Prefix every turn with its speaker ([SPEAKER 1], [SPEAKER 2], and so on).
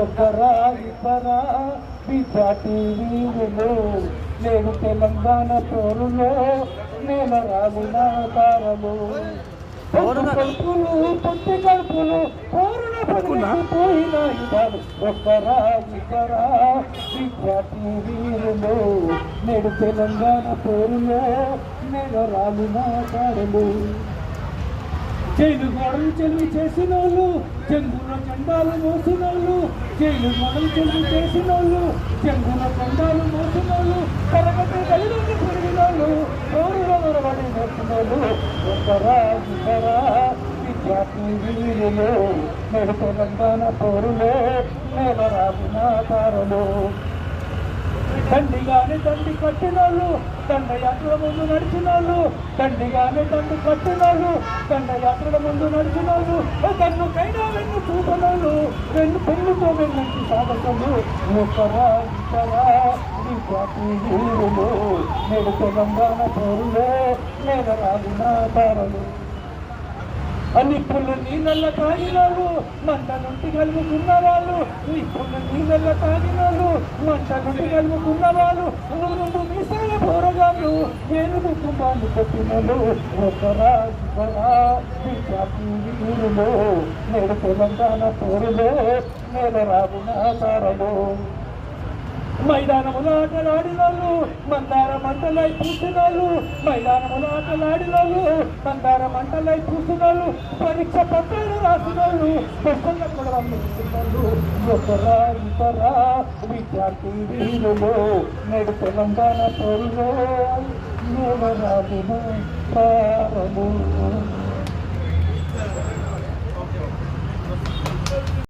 [SPEAKER 1] ఒకరా ఇతరా విద్యార్థి వీరులు నేడు తెలంగాణ పేరులో నేను రాగున తారలు కలుపులు పొట్టి కలుపులు పూర్ణ పోయిన యుధాలు ఒకరా ఇతరా విద్యార్థి వీరులు నేడు తెలంగాణ పేరులో నేను రాగున తారలు జైలు గోడలు చెల్లి చేసిన వాళ్ళు చెంగున జెండాలు మోసిన వాళ్ళు జైలు గోడలు చెల్లి చేసిన వాళ్ళు చెంగున జెండాలు మోసిన వాళ్ళు తరగతి గదిలోకి పెరిగిన వాళ్ళు పౌరుల వరవడి నేర్చిన వాళ్ళు ఒకరా ఇతరా విద్యార్థి వీరులు నేడు తెలంగాణ పౌరులు నేల రాసిన తారలు దండిగానే దండి కట్టినోళ్ళు దండయాత్రల ముందు నడిచినోళ్ళు దండిగానే దండి కట్టినోళ్ళు దండయాత్రల ముందు నడిచినోళ్ళు కన్నుకైనా వెన్ను చూపనోళ్ళు వెన్ను పెన్నుతో వెన్నంటి సాధకులు ఒకరా ఇతరా విద్యార్థి వీరులు నేడు తెలంగాణ పౌరులే నేల రాగిన తారలు నిప్పులు నీళ్ళ తాగినాలు మంట నుండి కలుగుకున్న వాళ్ళు నిప్పులు నీళ్ళ తాగినాలు మంట నుండి కలుగుకున్న వాళ్ళు ముందు మీసాల పోరగాళ్ళు ఏనుగు కుటుంబాన్ని పెట్టినలు ఒకరా ఇతరా విద్యార్థి వీరులు నేడు తెలంగాణ పౌరులు నేల రాగున తారలు మైదానముల ఆటలాడినోళ్ళు మందార మంటలై పూసినోళ్ళు మైదానముల ఆటలాడినోళ్ళు మందార మంటలై పూసినోళ్ళు పరీక్ష పత్రాలు రాసినోళ్ళు ప్రశ్నల కూడా పంపిస్తున్నారు ఒకరా ఇతరా విద్యార్థి వీరులు నేడు తెలంగాణ పౌరులు నేల రాగున తారలు